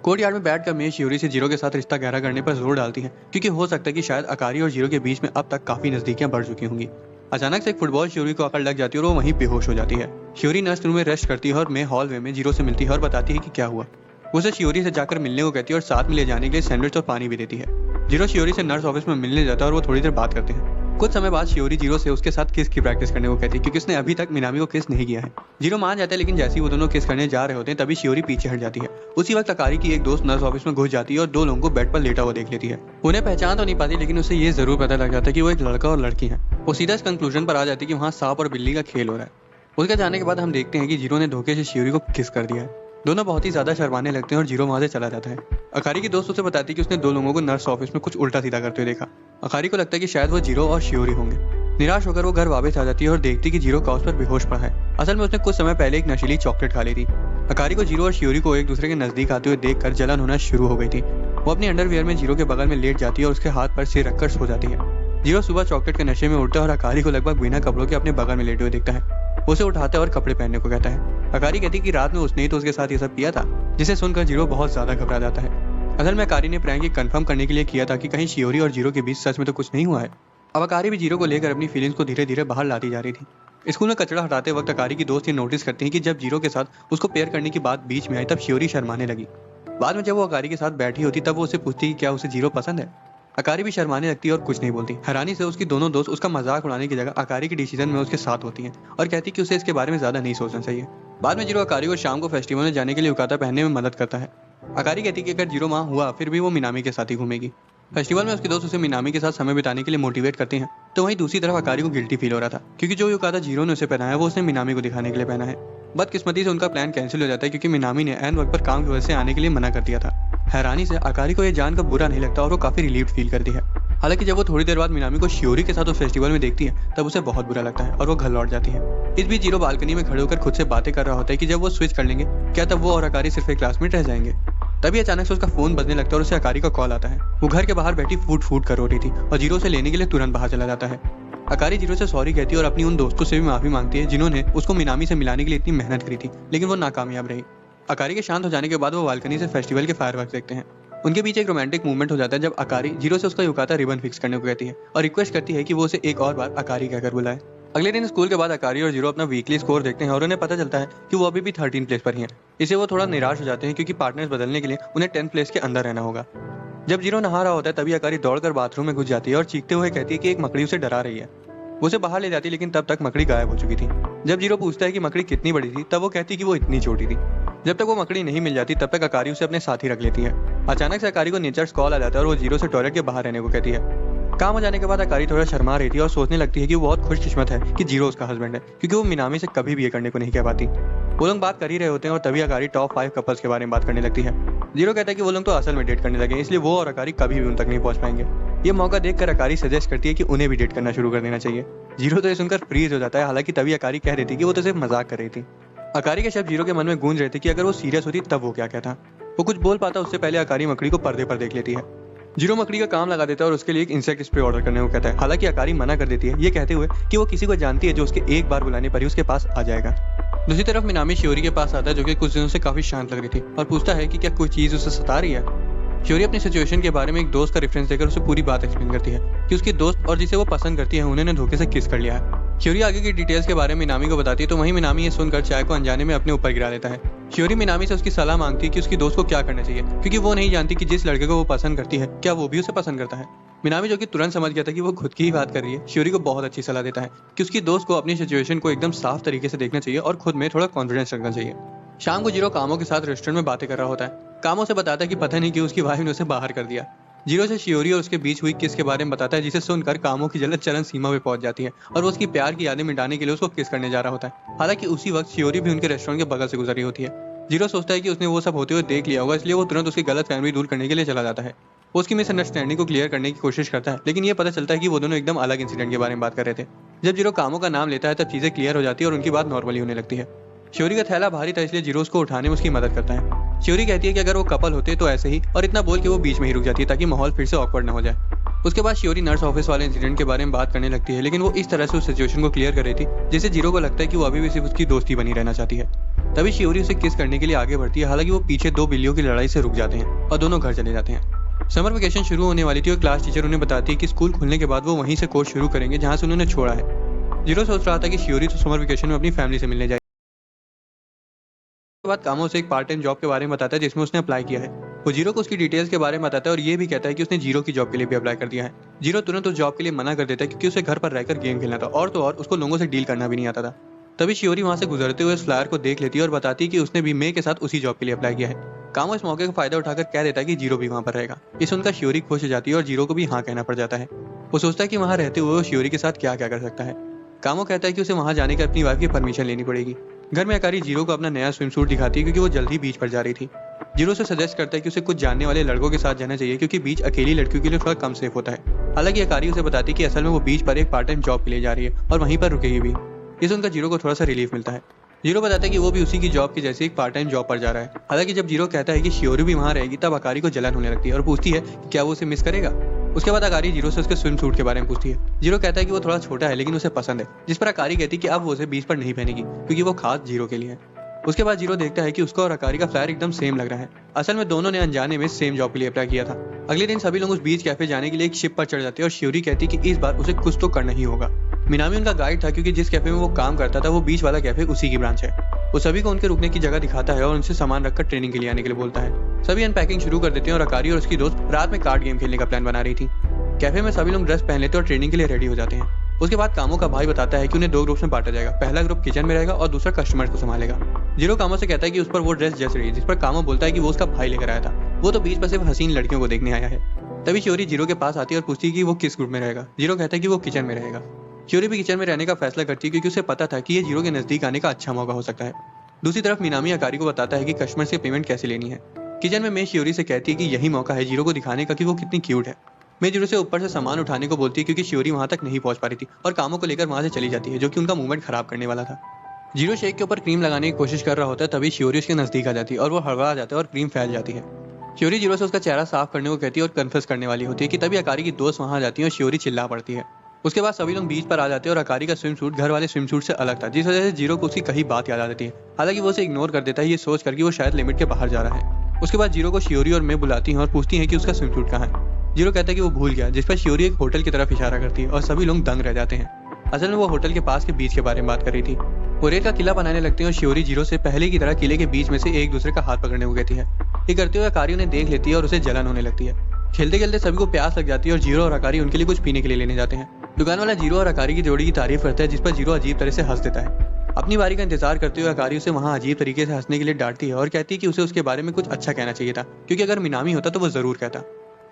कोर्ट यार्ड में बैठकर मे शियोरी से जीरो के साथ रिश्ता गहरा करने पर जोर डालती है, क्योंकि हो सकता है कि शायद अकारी और जीरो के बीच में अब तक काफी नजदीकियां बढ़ चुकी होंगी। अचानक से एक फुटबॉल शियोरी को अकड़ लग जाती है और वो वहीं बेहोश हो जाती है। शियोरी नर्स रूम में रेस्ट करती है और मे हॉलवे में जीरो से मिलती है और बताती है कि क्या हुआ। वो उसे शियोरी से जाकर मिलने को कहती है और साथ में ले जाने के लिए सैंडविच और पानी भी देती है। जीरो शियोरी से नर्स ऑफिस में मिलने जाता है और वो थोड़ी देर बात करते हैं। कुछ समय बाद शियोरी जीरो से उसके साथ किस की प्रैक्टिस करने को कहती है, क्योंकि उसने अभी तक मिनामी को किस नहीं किया है। जीरो मान जाता है, लेकिन जैसे ही वो दोनों किस करने जा रहे होते हैं तभी शियोरी पीछे हट जाती है। उसी वक्त अकारी की एक दोस्त नर्स ऑफिस में घुस जाती है और दो लोगों को बेड पर लेटा हुआ देख लेती है। उन्हें पहचान तो नहीं पाती, लेकिन उसे ये जरूर पता लग जाता है कि वो एक लड़का और लड़की है। वो सीधा इस कंक्लूजन पर आ जाती है कि वहाँ सांप और बिल्ली का खेल हो रहा है। उसके जाने के बाद हम देखते हैं कि जीरो ने धोखे से शियोरी को किस कर दिया है। दोनों बहुत ही ज्यादा शर्माने लगते हैं और जीरो वहां से चला जाता है। अकारी की दोस्त उसे बताती है कि उसने दो लोगों को नर्स ऑफिस में कुछ उल्टा सीधा करते हुए देखा। अकारी को लगता है कि शायद वो जीरो और शियोरी होंगे। निराश होकर वो घर वापस आ जाती है और देखती कि जीरो काउच पर बेहोश पड़ा है। असल में उसने कुछ समय पहले एक नशीली चॉकलेट खा ली थी। अकारी को जीरो और शियोरी को एक दूसरे के नजदीक आते हुए देखकर जलन होना शुरू हो गई थी। वो अपनी अंडरवियर में जीरो के बगल में लेट जाती है और उसके हाथ पर सिर रखकर सो जाती है। जीरो सुबह चॉकलेट के नशे में उठता है और अकारी को लगभग बिना कपड़ों के अपने बगल में लेटे हुए देखता है। उसे उठाता है और कपड़े पहनने को कहता है। अकारी कहती है कि रात में उसने ही तो उसके साथ ये सब किया था, जिसे सुनकर जीरो बहुत ज्यादा घबरा जाता है। असल में अकारी ने प्रैंक कंफर्म करने के लिए किया था कि कहीं शियोरी और जीरो के बीच सच में तो कुछ नहीं हुआ है। अब अकारी भी जीरो को लेकर अपनी फीलिंग्स को धीरे धीरे बाहर लाती जा रही थी। स्कूल में कचरा हटाते वक्त अकारी की दोस्त ये नोटिस करती है कि जब जीरो के साथ उसको पेयर करने की बात बीच में आई तब शियोरी शर्माने लगी। बाद में जब वो अकारी के साथ बैठी होती तब वो उसे पूछती कि क्या उसे जीरो पसंद है। अकारी भी शर्माने लगती है और कुछ नहीं बोलती। हैरानी से उसकी दोनों दोस्त उसका मजाक उड़ाने की जगह अकारी के डिसीजन में उसके साथ होती हैं और कहती कि उसे इसके बारे में ज्यादा नहीं सोचना चाहिए। बाद में जीरो अकारी को शाम को फेस्टिवल में जाने के लिए युकाता पहनने में मदद करता है। अकारी कहती कि अगर जीरो वहाँ हुआ फिर भी वो मिनामी के साथ ही घूमेगी। फेस्टिवल में उसके दोस्त उसे मिनामी के साथ समय बिताने के लिए मोटिवेट करते हैं, तो वहीं दूसरी तरफ अकारी को गिल्टी फील हो रहा था, क्योंकि जो युकाता जीरो ने उसे पहना है वो उसने मिनामी को दिखाने के लिए पहना है। बदकिस्मती से उनका प्लान कैंसिल हो जाता है, क्योंकि मिनामी ने एन वक्त पर काम की वजह से आने के लिए मना कर दिया था। हैरानी से अकारी को यह जानकर बुरा नहीं लगता और वो काफी रिलीव्ड फील करती है। हालांकि जब वो थोड़ी देर बाद मिनामी को शियोरी के साथ उस फेस्टिवल में देखती है तब उसे बहुत बुरा लगता है और वो घर लौट जाती है। इस बीच जीरो बालकनी में खड़े होकर खुद से बातें कर रहा होता है कि जब वो स्विच कर लेंगे क्या तब वो और अकारी सिर्फ एक क्लासमेट रह जाएंगे। तभी अचानक से उसका फोन बजने लगता है और उसे अकारी का कॉल आता है। वो घर के बाहर बैठी फूट फूट कर रो रही थी और जीरो से लेने के लिए तुरंत बाहर चला जाता है। अकारी जीरो से सॉरी कहती है और अपनी उन दोस्तों से भी माफी मांगती है जिन्होंने उसको मिनामी से मिलाने के लिए इतनी मेहनत करी थी, लेकिन वो नाकामयाब रही। अकारी के शांत हो जाने के बाद वो बालकनी से फेस्टिवल के फायरवर्क्स देखते हैं। उनके बीच एक रोमांटिक मूवमेंट हो जाता है जब अकारी जीरो से उसका युकाता रिबन फिक्स करने को कहती है और रिक्वेस्ट करती है कि वो उसे एक और बार अकारी कहकर बुलाए। अगले दिन स्कूल के बाद अकारी और जीरो अपना वीकली स्कोर देखते हैं और उन्हें पता चलता है कि वो अभी भी 13 प्लेस पर ही हैं। इससे वो थोड़ा निराश हो जाते हैं, क्योंकि पार्टनर्स बदलने के लिए उन्हें 10 प्लेस के अंदर रहना होगा। जब जीरो नहा रहा होता है तभी अकारी दौड़कर बाथरूम में घुस जाती है और चीखते हुए कहती है कि एक मकड़ी उसे डरा रही है। वो उसे बाहर ले जाती है, लेकिन तब तक मकड़ी गायब हो चुकी थी। जब जीरो पूछता है कि मकड़ी कितनी बड़ी थी तब वो कहती है कि वो इतनी छोटी थी। जब तक वो मकड़ी नहीं मिल जाती तब तक अकारी उसे अपने साथ ही रख लेती है। अचानक से अकारी को नेचर्स कॉल आ जाता है और वो जीरो से टॉयलेट के बाहर रहने को कहती है। काम हो जाने के बाद अकारी थोड़ा शर्मा रही थी और सोचने लगती है कि वो बहुत खुशकिस्मत है कि जीरो उसका हस्बैंड है, क्योंकि वो मिनामी से कभी भी ये करने को नहीं कह पाती। वो लोग बात कर ही रहे होते हैं और तभी अकारी टॉप 5 कपल्स के बारे में बात करने लगती है। जीरो कहता है कि वो लोग तो असल में डेट करने लगे, इसलिए वो और अकारी कभी भी उन तक नहीं पहुंच पाएंगे। ये मौका देखकर अकारी सजेस्ट करती है कि उन्हें भी डेट करना शुरू कर देना चाहिए। जीरो तो ये सुनकर फ्रीज हो जाता है, हालांकि तभी अकारी कह रही थी कि वो तो सिर्फ मजाक कर रही थी। अकारी के शब्द जीरो के मन में गूंज रहे थे कि अगर वो सीरियस होती तब वो क्या कहता। वो कुछ बोल पाता उससे पहले अकारी मकड़ी को पर्दे पर देख लेती है। जीरो मकड़ी का काम लगा देता है और उसके लिए एक इंसेक्ट स्प्रे ऑर्डर करने को कहता है। हालांकि अकारी मना कर देती है, ये कहते हुए कि वो किसी को जानती है जो उसके एक बार बुलाने पर ही उसके पास आ जाएगा। दूसरी तरफ मिनामी शियोरी के पास आता है, जो कि कुछ दिनों से काफी शांत लग रही थी, और पूछता है कि क्या कोई चीज उसे सता रही है। शियोरी अपनी सिचुएशन के बारे में एक दोस्त का रेफरेंस देकर उसे पूरी बात एक्सप्लेन करती है कि उसकी दोस्त और जिसे वो पसंद करती है उन्होंने धोखे से किस कर लिया है। शियोरी आगे की डिटेल्स के बारे में मिनामी को बताती है, तो वहीं मिनामी ये सुनकर चाय को अनजाने में अपने ऊपर गिरा देता है। शियोरी मिनामी से उसकी सलाह मांगती है कि उसकी दोस्त को क्या करना चाहिए, क्योंकि वो नहीं जानती कि जिस लड़के को वो पसंद करती है क्या वो भी उसे पसंद करता है। मिनामी, जो कि तुरंत समझ गया था कि वो खुद की ही बात कर रही है, शियोरी को बहुत अच्छी सलाह देता है कि उसकी दोस्त को अपनी सिचुएशन को एकदम साफ तरीके से देखना चाहिए और खुद में थोड़ा कॉन्फिडेंस रखना चाहिए। शाम को जीरो कामों के साथ रेस्टोरेंट में बातें कर रहा होता है। कामों से बताता है कि पता नहीं क्यों उसकी वाइफ ने उसे बाहर कर दिया। जीरो से शियोरी और उसके बीच हुई किस के बारे में बताता है, जिसे सुनकर कामों की जलन चरम सीमा पे पहुंच जाती है और वो उसकी प्यार की यादें मिटाने के लिए उसको किस करने जा रहा होता है। हालांकि उसी वक्त शियोरी भी उनके रेस्टोरेंट के बगल से गुजरी होती है। जीरो सोचता है कि उसने वो सब होते हुए देख लिया होगा, इसलिए वो तुरंत उसकी गलत फहमी दूर करने के लिए चला जाता है। वो उसकी मिसअंडरस्टैंडिंग को क्लियर करने की कोशिश करता है, लेकिन ये पता चलता है कि वो दोनों एकदम अलग इंसिडेंट के बारे में बात कर रहे थे। जब जीरो कामों का नाम लेता है तब चीजें क्लियर हो जाती है और उनकी बात नॉर्मली होने लगती है। शियोरी का थैला भारी था, इसलिए जीरो उसको उठाने में उसकी मदद करता है। शियोरी कहती है कि अगर वो कपल होते तो ऐसे ही, और इतना बोल के वो बीच में ही रुक जाती है ताकि माहौल फिर से ऑकवर्ड न हो जाए। उसके बाद शियोरी नर्स ऑफिस वाले इंसिडेंट के बारे में बात करने लगती है, लेकिन वो इस तरह से उस सिचुएशन को क्लियर कर रही थी जिससे जीरो को लगता है कि वो अभी भी सिर्फ उसकी दोस्ती बनी रहना चाहती है। तभी शियोरी उसे किस करने के लिए आगे बढ़ती है, हालांकि वो पीछे दो बिल्लियों की लड़ाई से रुक जाते हैं और दोनों घर चले जाते हैं। समर वेकेशन शुरू होने वाली थी और क्लास टीचर उन्हें बताती है कि स्कूल खुलने के बाद वो वहीं से कोर्स शुरू करेंगे जहाँ से उन्होंने छोड़ा है। जीरो सोच रहा था कि शियोरी तो समर वेकेशन में अपनी फैमिली से मिलने जाएगी। बाद कामो से एक पार्ट टाइम जॉब के बारे में बताता है जिसमें उसने अप्लाई किया है। वो जीरो को उसकी डिटेल्स के बारे में बताता है और ये भी कहता है कि उसने जीरो की जॉब के लिए भी अप्लाई कर दिया है। जीरो तुरंत उस जॉब के लिए मना कर देता है क्योंकि उसे घर पर रहकर गेम खेलना था और तो और उसको लोगों से डील करना भी नहीं आता था। तभी शियोरी वहां से गुजरते हुए उस फ्लायर को देख लेती है और बताती है कि उसने भी मे के साथ उसी जॉब के लिए अप्लाई किया है। कामो इस मौके का फायदा उठाकर कह देता है कि जीरो भी वहां पर रहेगा। इस उनका शियोरी खुश हो जाती है और जीरो को भी हाँ कहना पड़ जाता है। वो सोचता है कि वहां रहते हुए वो शियोरी के साथ क्या क्या कर सकता है। कामो कहता है कि उसे वहां जाने की अपनी वाइफ की परमिशन लेनी पड़ेगी। घर में अकारी जीरो को अपना नया स्विम सूट दिखाती है क्योंकि वो जल्द ही बीच पर जा रही थी। जीरो से सजेस्ट करता है कि उसे कुछ जानने वाले लड़कों के साथ जाना चाहिए क्योंकि बीच अकेली लड़कियों के लिए थोड़ा कम सेफ होता है। हालांकि अकारी उसे बताती है कि असल में वो बीच पर एक पार्ट टाइम जॉब के लिए जा रही है और वहीं पर रुकेगी भी। इसे उनका जीरो को थोड़ा सा रिलीफ मिलता है। जीरो बताता है कि वो भी उसी की जॉब की जैसे एक पार्ट टाइम जॉब पर जा रहा है। हालांकि जब जीरो कहता है कि शियोरी भी वहां रहेगी तब अकारी को जलन होने लगती है और पूछती है कि क्या वो उसे मिस करेगा। उसके बाद अकारी जीरो से उसके स्विम सूट के बारे में पूछती है। जीरो कहता है कि वो थोड़ा छोटा है लेकिन उसे पसंद है, जिस पर अकारी कहती है कि अब वो उसे बीच पर नहीं पहनेगी क्योंकि वो खास जीरो के लिए है। उसके बाद जीरो देखता है कि उसका और अकारी का फ्लायर एकदम सेम लग रहा है। असल में दोनों ने अनजाने में सेम जॉब के लिए अप्लाई किया था। अगले दिन सभी लोग उस बीच कैफे जाने के लिए एक शिप पर चढ़ जाते हैं और शियोरी कहती है कि इस बार उसे कुछ तो करना ही होगा। मिनामी उनका गाइड था क्योंकि जिस कैफे में वो काम करता था वो बीच वाला कैफे उसी की ब्रांच है। वो सभी को उनके रुकने की जगह दिखाता है और उनसे सामान रखकर ट्रेनिंग के लिए आने के लिए बोलता है। सभी अनपैकिंग शुरू कर देते हैं और अकारी और उसकी दोस्त रात में कार्ड गेम खेलने का प्लान बना रही थी। कैफे में सभी लोग ड्रेस पहन लेते हैं और ट्रेनिंग के लिए रेडी हो जाते हैं। उसके बाद कामो का भाई बताता है कि उन्हें दो ग्रुप्स में बांटा जाएगा। पहला ग्रुप किचन में रहेगा और दूसरा कस्टमर्स को संभालेगा। जीरो कामो से कहता है कि उस पर वो ड्रेस जच रही है, जिस पर कामो बोलता है कि वो उसका भाई लेकर आया था, वो तो बीच पर सिर्फ हसीन लड़कियों को देखने आया है। तभी शियोरी जीरो के पास आती है और पूछती है कि वो किस ग्रुप में रहेगा। जीरो कहता है कि वो किचन में रहेगा। शियोरी भी किचन में रहने का फैसला करती है क्योंकि उसे पता था कि ये जीरो के नजदीक आने का अच्छा मौका हो सकता है। दूसरी तरफ मिनामी अकारी को बताता है कि कस्टमर से पेमेंट कैसे लेनी है। किचन में मैं शियोरी से कहती है कि यही मौका है जीरो को दिखाने का कि वो कितनी क्यूट है। मैं जीरो से ऊपर से सामान उठाने को बोलती है क्योंकि शियोरी वहां तक नहीं पहुंच पा रही थी और कामों को लेकर वहां से चली जाती है जो कि उनका मूवमेंट खराब करने वाला था। जीरो शेक के ऊपर क्रीम लगाने की कोशिश कर रहा होता है तभी शियोरी उसके नजदीक आ जाती है और वो हड़बड़ा जाता है और क्रीम फैल जाती है। शियोरी जीरो से उसका चेहरा साफ करने को कहती है और कन्फेस करने वाली होती है कि तभी अकारी की दोस्त वहां जाती है और शियोरी चिल्ला पड़ती है। उसके बाद सभी लोग बीच पर आ जाते हैं और अकारी का स्विम सूट घर वाले स्विम सूट से अलग था, जिस वजह से जीरो को उसकी कही बात याद आ जाती है। हालांकि वो उसे इग्नोर कर देता है ये सोच कर कि वो शायद लिमिट के बाहर जा रहा है। उसके बाद जीरो को शियोरी और मैं बुलाती हैं और पूछती हैं कि उसका स्विम सूट कहाँ है। जीरो कहता है कि वो भूल गया, जिस पर शियोरी एक होटल की तरफ इशारा करती है और सभी लोग दंग रह जाते हैं। असल में वो होटल के पास के बीच के बारे में बात कर रही थी। वो रेत का किला बनाने लगते हैं और शियोरी जीरो से पहले की तरह किले के बीच में से एक दूसरे का हाथ पकड़ने को कहती है। ये करते हुए अकारी उन्हें देख लेती है और उसे जलन होने लगती है। खेलते खेलते सभी को प्यास लग जाती है और जीरो और अकारी उनके लिए कुछ पीने के लिए लेने जाते हैं। दुकान वाला जीरो और अकारी की जोड़ी की तारीफ करता है, जिस पर जीरो अजीब तरह से हंस देता है। अपनी बारी का इंतजार करते हुए अकारी उसे वहां अजीब तरीके से हंसने के लिए डांटती है और कहती है कि उसे उसके बारे में कुछ अच्छा कहना चाहिए था क्योंकि अगर मिनामी होता तो वो जरूर कहता।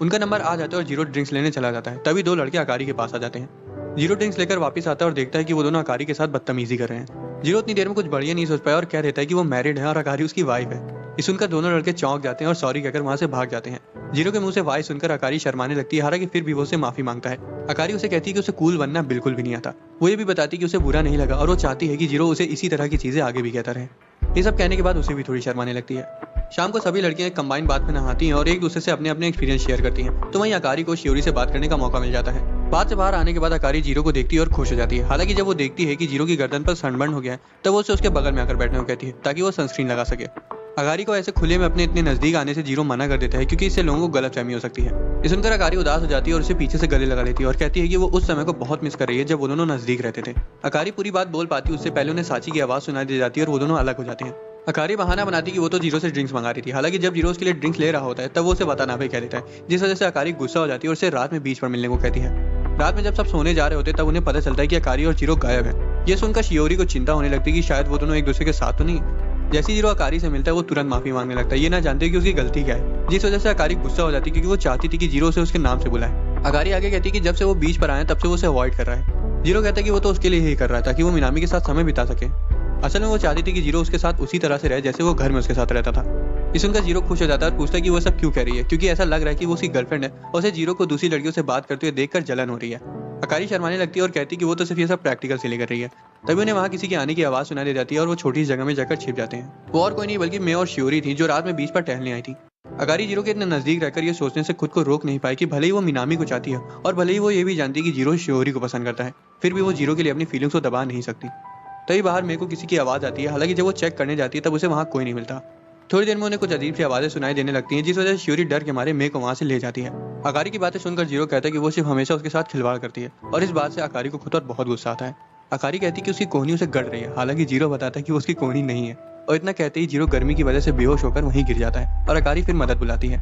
उनका नंबर आ जाता है और जीरो ड्रिंक्स लेने चला जाता है। तभी दो लड़के अकारी के पास आ जाते हैं। जीरो ड्रिंक्स लेकर वापस आता है और देखता है कि वो दोनों अकारी के साथ बदतमीजी कर रहे हैं। जीरो इतनी देर में कुछ बढ़िया नहीं सोच पाया और कह देता है कि वो मैरिड है और अकारी उसकी वाइफ है। ये सुनकर दोनों लड़के चौंक जाते हैं और सॉरी कहकर वहां से भाग जाते हैं। जीरो के मुंह से वाई सुनकर अकारी शर्माने लगती है, हालांकि फिर भी वो उसे माफी मांगता है। अकारी उसे कहती है कि उसे कूल बनना बिल्कुल भी नहीं आता। वो ये भी बताती है कि उसे बुरा नहीं लगा और वो चाहती है कि जीरो उसे इसी तरह की चीजें आगे भी कहता रहे। ये सब कहने के बाद उसे भी थोड़ी शर्माने लगती है। शाम को सभी लड़कियां एक कंबाइन बात में नहाती हैं और एक दूसरे से अपने अपने एक्सपीरियंस शेयर करती हैं। तो वहीं अकारी को शियोरी से बात करने का मौका मिल जाता है। बात से बाहर आने के बाद अकारी जीरो को देखती है और खुश हो जाती है। हालांकि जब वो देखती है कि जीरो की गर्दन पर सनबर्न हो गया है तब वो उसे उसके बगल में आकर बैठने को कहती है ताकि वो सनस्क्रीन लगा सके। अकारी को ऐसे खुले में अपने इतने नजदीक आने से जीरो मना कर देता है क्योंकि इससे लोगों को गलतफहमी हो सकती है। ये सुनकर अकारी उदास हो जाती है और उसे पीछे से गले लगा लेती है और कहती है कि वो उस समय को बहुत मिस कर रही है जब वो दोनों नजदीक रहते थे। अकारी पूरी बात बोल पाती उससे पहले उन्हें साची की आवाज सुनाई दी जाती है और वो दोनों अलग हो जाते हैं। अकारी बहाना बनाती कि वो तो जीरो से ड्रिंक्स मंगा रही थी। हालांकि जब जीरो उसके लिए ड्रिंक्स ले रहा होता है तब वो उसे बताना भी कह देता है, जिस वजह से अकारी गुस्सा हो जाती है और उसे रात में बीच पर मिलने को कहती है। रात में जब सब सोने जा रहे होते तब उन्हें पता चलता है कि अकारी और जीरो गायब है। ये सुनकर शियोरी को चिंता होने लगती है कि शायद वो दोनों एक दूसरे के साथ तो नहीं। जैसे जीरो अकारी से मिलता है वो तुरंत माफी मांगने लगता है, ये ना जानते कि उसकी गलती क्या है, जिस वजह से अकारी गुस्सा हो जाती है क्योंकि वो चाहती थी कि जीरो से उसके नाम से बुलाए। अकारी आगे कहती है कि जब से वो बीच पर आए तब से वो उसे अवॉइड कर रहा है। जीरो कहता है कि वो तो उसके लिए ही कर रहा था ताकि वो मिनामी के साथ समय बिता सके। असल में वो चाहती थी कि जीरो उसके साथ उसी तरह से रहे जैसे वो घर में उसके साथ रहता था। इस सुनकर जीरो खुश हो जाता है और पूछता है कि वो सब क्यों कह रही है, क्योंकि ऐसा लग रहा है कि वो उसकी गर्लफ्रेंड है और उसे जीरो को दूसरी लड़कियों से बात करते हुए देखकर जलन हो रही है। अकारी शर्माने लगती है और कहती है कि वो तो सिर्फ ये सब प्रैक्टिकल से कर रही है। तभी उन्हें वहाँ किसी के आने की आवाज सुनाई दे जाती है और वो छोटी जगह में जाकर छिप जाते हैं। वो और कोई नहीं बल्कि मैं और शियोरी थी जो रात में बीच पर टहलने आई थी। अकारी जीरो के इतने नजदीक रहकर ये सोचने से खुद को रोक नहीं पाई कि भले ही वो मिनामी को चाहती है और भले ही वो ये भी जानती है कि जीरो शियोरी को पसंद करता है, फिर भी वो जीरो के लिए अपनी फीलिंग्स को दबा नहीं सकती। तभी बाहर मेरे को किसी की आवाज़ आती है। हालांकि जब वो चेक करने जाती है तब उसे वहाँ कोई नहीं मिलता। थोड़ी देर में उन्हें कुछ अजीब सी आवाज़ें सुनाई देने लगती हैं, जिस वजह से शियोरी डर के मारे मेरे को वहाँ से ले जाती है। अकारी की बातें सुनकर जीरो कहता है कि वो सिर्फ हमेशा उसके साथ खिलवाड़ करती है, और इस बात से अकारी को खुद पर बहुत गुस्सा आता है। अकारी कहती है कि उसकी कोहनी उसे गड़ रही है। हालांकि जीरो बताता है कि वो उसकी कोहनी नहीं है, और इतना कहते ही जीरो गर्मी की वजह से बेहोश होकर वहीं गिर जाता है और अकारी फिर मदद बुलाती है।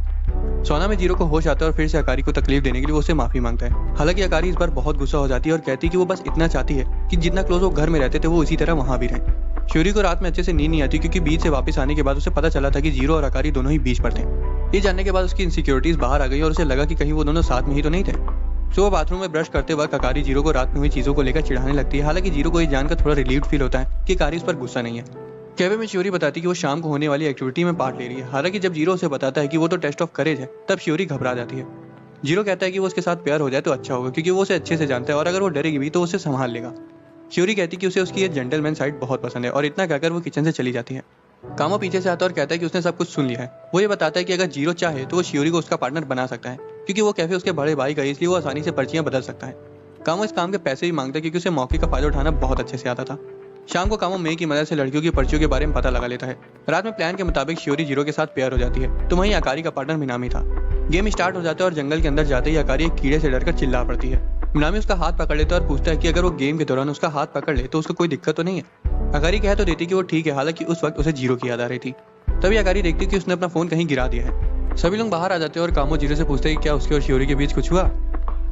सोना में जीरो को होश आता है और फिर से अकारी को तकलीफ देने के लिए वो उससे माफी मांगता है। हालांकि अकारी इस बार बहुत गुस्सा हो जाती है और कहती है कि वो बस इतना चाहती है कि जितना क्लोज वो घर में रहते थे वो इसी तरह वहाँ भी रहे। शियोरी को रात में अच्छे से नींद नहीं आती, क्योंकि बीच से वापस आने के बाद उसे पता चला था कि जीरो और अकारी दोनों ही बीच पर थे। ये जानने के बाद उसकी इनसिक्योरिटीज बाहर आ गई और उसे लगा कि कहीं वो दोनों साथ में ही तो नहीं थे। सुबह बाथरूम में ब्रश करते वक्त अकारी जीरो को रात में हुई चीजों को लेकर चिढ़ाने लगती है। हालांकि जीरो को ये जानकर थोड़ा रिलीव्ड फील होता है कि अकारी उस पर गुस्सा नहीं है। कैफे में शियोरी बताती है कि वो शाम को होने वाली एक्टिविटी में पार्ट ले रही है। हालांकि जब जीरो उसे बताता है कि वो तो टेस्ट ऑफ करेज है, तब शियोरी घबरा जाती है। जीरो कहता है कि वो उसके साथ प्यार हो जाए तो अच्छा होगा, क्योंकि वो उसे अच्छे से जानता है और अगर वो डरेगी भी तो उसे संभाल लेगा। शियोरी कहती है कि उसे उसकी ये जेंटलमैन साइड बहुत पसंद है, और इतना कहकर वो किचन से चली जाती है। कामो पीछे से आता और कहता है कि उसने सब कुछ सुन लिया है। वो ये बताता है कि अगर जीरो चाहे तो वो शियोरी को उसका पार्टनर बना सकता है, क्योंकि वो कैफे उसके बड़े भाई का है, इसलिए वो आसानी से पर्चियां बदल सकता है। कामो इस काम के पैसे भी मांगता है, क्योंकि उसे मौके का फायदा उठाना बहुत अच्छे से आता था। शाम को कामो मे की मदद से लड़कियों की पर्चियों के बारे में पता लगा लेता है। रात में प्लान के मुताबिक शियोरी जीरो के साथ प्यार हो जाती है, तो वहीं अकारी का पार्टनर मिनामी था। गेम स्टार्ट हो जाता है और जंगल के अंदर जाते ही अकारी एक कीड़े से डरकर चिल्ला पड़ती है। मिनामी उसका हाथ पकड़ लेता है और पूछता है कि अगर वो गेम के दौरान उसका हाथ पकड़ ले तो उसको कोई दिक्कत तो नहीं है। अकारी कह तो देती कि वो ठीक है, हालांकि उस वक्त उसे जीरो की याद आ रही थी। तभी अकारी देखती कि उसने अपना फोन कहीं गिरा दिया है। सभी लोग बाहर आ जाते हैं और कामो जीरो से पूछते हैं कि क्या उसके और शियोरी के बीच कुछ हुआ।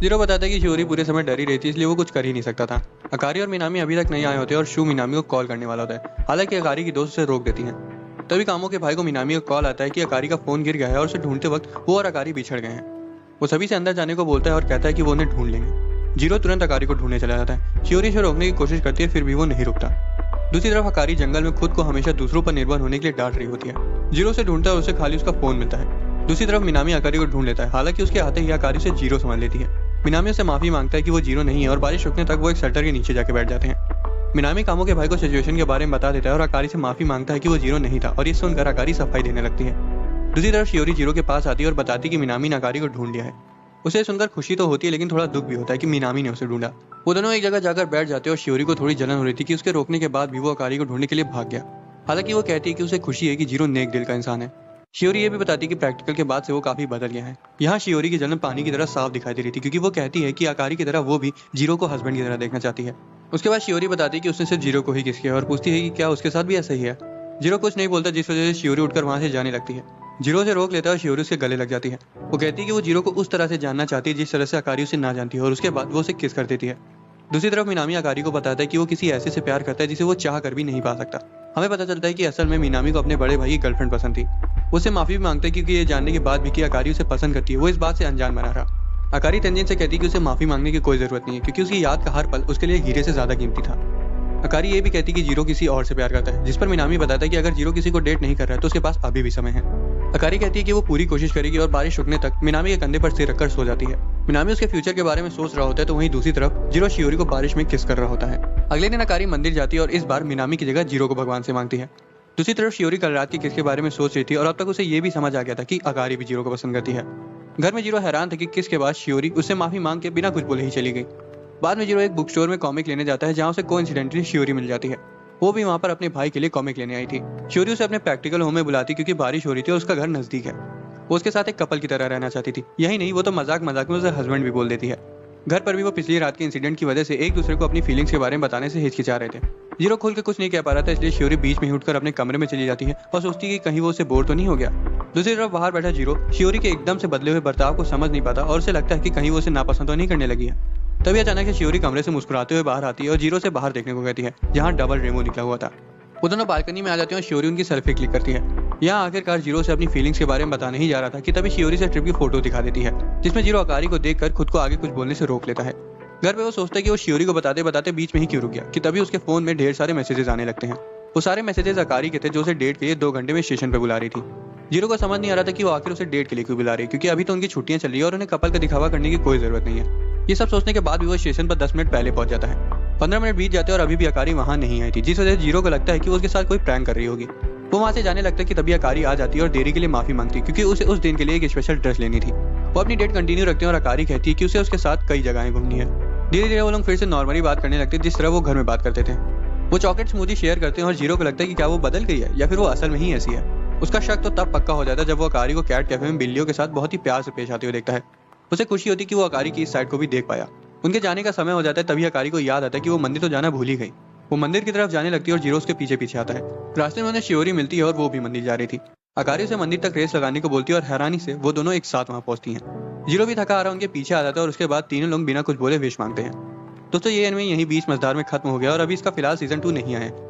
जीरो बताता है कि शियोरी पूरे समय डरी रहती, इसलिए वो कुछ कर ही नहीं सकता था। अकारी और मिनामी अभी तक नहीं आए होते और शू मिनामी को कॉल करने वाला होता है। हालांकि अकारी की दोस्त उसे रोक देती है। तभी कामो के भाई को मिनामी का कॉल आता है कि अकारी का फोन गिर गया है और उसे ढूंढते वक्त वो और अकारी बिछड़ गए हैं। वो सभी से अंदर जाने को बोलता है और कहता है कि वो उन्हें ढूंढ लेंगे। जीरो तुरंत अकारी को ढूंढने चला जाता है। शियोरी से रोकने की कोशिश करती है, फिर भी वो नहीं रुकता। दूसरी तरफ अकारी जंगल में खुद को हमेशा दूसरों पर निर्भर होने के लिए डांट रही होती है। जीरो से ढूंढता है और उसे खाली उसका फोन मिलता है। दूसरी तरफ मिनामी अकारी को ढूंढ लेता है। हालांकि उसके आते ही अकारी से जीरो समझ लेती है। मिनामी से माफी मांगता है कि वो जीरो नहीं है, और बारिश रुकने तक वो एक शटर के नीचे जाके बैठ जाते हैं। मिनामी कामो के भाई को सिचुएशन के बारे में बता देता है और अकारी से माफी मांगता है कि वो जीरो नहीं था, और ये सुनकर अकारी सफाई देने लगती है। दूसरी तरफ शियोरी जीरो के पास आती है और बताती है कि मिनामी ने अकारी को ढूंढ लिया है। उसे सुनकर खुशी तो होती है, लेकिन थोड़ा दुख भी होता है कि मिनामी ने उसे ढूंढा। वो दोनों एक जगह जाकर बैठ जाते हैं और शियोरी को थोड़ी जलन हो रही थी कि उसके रोकने के बाद भी वो अकारी को ढूंढने के लिए भाग गया। हालांकि वो कहती है कि उसे खुशी है कि जीरो नेक दिल का इंसान है। शियोरी ये भी बताती है कि प्रैक्टिकल के बाद से वो काफी बदल गया है। यहाँ शियोरी की जलन पानी की तरह साफ दिखाई दे रही थी, क्योंकि वो कहती है कि अकारी की तरह वो भी जीरो को हस्बैंड की तरह देखना चाहती है। उसके बाद शियोरी बताती है कि उसने सिर्फ जीरो को ही किस किया, और पूछती है कि क्या उसके साथ भी ऐसा ही है। जीरो कुछ नहीं बोलता, जिस वजह से शियोरी उठकर वहां से जाने लगती है। जीरो से रोक लेता है और शियोरी उसके गले लग जाती है। वो कहती है कि वो जीरो को उस तरह से जानना चाहती है जिस तरह से अकारी उसे ना जानती है, और उसके बाद वो उसे किस कर देती है। दूसरी तरफ मिनामी अकारी को बताता है कि वो किसी ऐसे से प्यार करता है जिसे वो चाह कर भी नहीं पा सकता। हमें पता चलता है कि असल में मिनामी को अपने बड़े भाई की गर्लफ्रेंड पसंद थी। उससे माफी भी मांगता है, क्योंकि ये जानने के बाद भी कि अकारी उसे पसंद करती है वो इस बात से अनजान बना रहा। अकारी तेंजिन से कहती है कि उसे माफी मांगने की कोई जरूरत नहीं है, क्योंकि उसकी याद का हर पल उसके लिए हीरे से ज्यादा कीमती था। अकारी ये भी कहती है कि जीरो किसी और से प्यार करता है, जिस पर मिनामी बताता है कि अगर जीरो किसी को डेट नहीं कर रहा है तो उसके पास अभी भी समय है। अकारी कहती है कि वो पूरी कोशिश करेगी, और बारिश रुकने तक मिनामी के कंधे पर सिर रखकर सो जाती है। मिनामी उसके फ्यूचर के बारे में सोच रहा होता है, तो वहीं दूसरी तरफ जीरो शियोरी को बारिश में किस कर रहा होता है। अगले दिन अकारी मंदिर जाती है और इस बार मिनामी की जगह जीरो को भगवान से मांगती है। दूसरी तरफ शियोरी कल रात की किस के बारे में सोच रही थी, और अब तक उसे ये भी समझ आ गया था कि अकारी भी जीरो को पसंद करती है। घर में जीरो हैरान था कि किस के बाद शियोरी उससे माफी मांग के बिना कुछ बोले ही चली गई। बाद में जीरो एक बुक स्टोर में कॉमिक लेने जाता है, जहाँ उसे कोइंसिडेंटली शियोरी मिल जाती है। वो भी वहाँ पर अपने भाई के लिए कॉमिक लेने आई थी। शियोरी उसे अपने प्रैक्टिकल होम में बुलाती क्योंकि बारिश हो रही थी और उसका घर नजदीक है। वो उसके साथ एक कपल की तरह रहना चाहती थी। यही नहीं, वो तो मजाक मजाक में उसे हस्बैंड भी बोल देती है। घर पर भी वो पिछली रात के इंसिडेंट की वजह से एक दूसरे को अपनी फीलिंग्स के बारे में बताने से हिचकिचा रहे थे। जीरो खुल के कुछ नहीं कह पा रहा था, इसलिए शियोरी बीच में ही उठकर अपने कमरे में चली जाती है और सोचती है कि कहीं वो उसे बोर तो नहीं हो गया। दूसरी तरफ बाहर बैठा जीरो शियोरी के एकदम से बदले हुए बर्ताव को समझ नहीं पाता, और उसे लगता है कि कहीं वो उसे नापसंद तो नहीं करने लगी है। तभी अचानक से शियोरी कमरे से मुस्कुराते हुए बाहर आती है और जीरो से बाहर देखने को कहती है, जहाँ डबल रेमो निकला हुआ था। वो दोनों बालकनी में आ जाती है और शियोरी उनकी सेल्फी क्लिक करती है। यहाँ आखिरकार जीरो से अपनी फीलिंग्स के बारे में बताने ही जा रहा था कि तभी शियोरी से ट्रिप की फोटो दिखा देती है, जिसमें जीरो अकारी को देखकर खुद को आगे कुछ बोलने से रोक लेता है। घर पे वो सोचता है कि वो शियोरी को बताते बताते बीच में ही क्यों रुक गया, कि तभी उसके फोन में ढेर सारे मैसेजेस आने लगते हैं। वो सारे मैसेजेस अकारी के थे, जो उसे डेट के लिए 2 घंटे में स्टेशन पे बुला रही थी। जीरो को समझ नहीं आ रहा था कि वो आखिर उसे डेट के लिए क्यों बुला रही है, क्योंकि अभी तो उनकी छुट्टियां चल रही है और उन्हें कपल का दिखावा करने की कोई जरूरत नहीं है। ये सब सोचने के बाद भी वो स्टेशन पर 10 मिनट पहले पहुंच जाता है। 15 मिनट बीत जाते हैं और अभी भी अकारी वहां नहीं आई थी, जिस वजह से जीरो को लगता है कि वो उसके साथ कोई प्रैंक कर रही होगी। वो वहां से जाने लगता है कि तभी अकारी आ जाती है और देरी के लिए माफी मांगती है, क्योंकि उसे उस दिन के लिए एक स्पेशल ड्रेस लेनी थी। वो अपनी डेट कंटिन्यू रखते हैं और अकारी कहती है कि उसे उसके साथ कई जगहें घूमनी है। धीरे धीरे वो लोग फिर से नॉर्मली बात करने लगते हैं, जिस तरह वो घर में बात करते थे। वो चॉकलेट स्मूदी शेयर करते हैं और जीरो को लगता है कि क्या वो बदल गई है या फिर वो असल में ही ऐसी है। उसका शक तो तब पक्का हो जाता है जब वो अकारी को कैट कैफे में बिल्लियों के साथ बहुत ही प्यार से पेश आते हुए देखता है। उसे खुशी होती कि वो अकारी की इस साइड को भी देख पाया। उनके जाने का समय हो जाता है, तभी अकारी को याद आता है कि वो मंदिर तो जाना भूल ही गई। वो मंदिर की तरफ जाने लगती है और जीरो उसके पीछे पीछे आता है। रास्ते में उन्हें शियोरी मिलती है और वो भी मंदिर जा रही थी। अकारी उसे मंदिर तक रेस लगाने को बोलती है और हैरानी से वो दोनों एक साथ वहां पहुंचती हैं। जीरो भी थका आ रहा उनके पीछे आ जाता है और उसके बाद तीनों लोग बिना कुछ बोले विश मांगते हैं। दोस्तों, ये एनिमे यहीं बीच मझधार में खत्म हो गया और अभी इसका फिलहाल सीजन 2 नहीं आया है।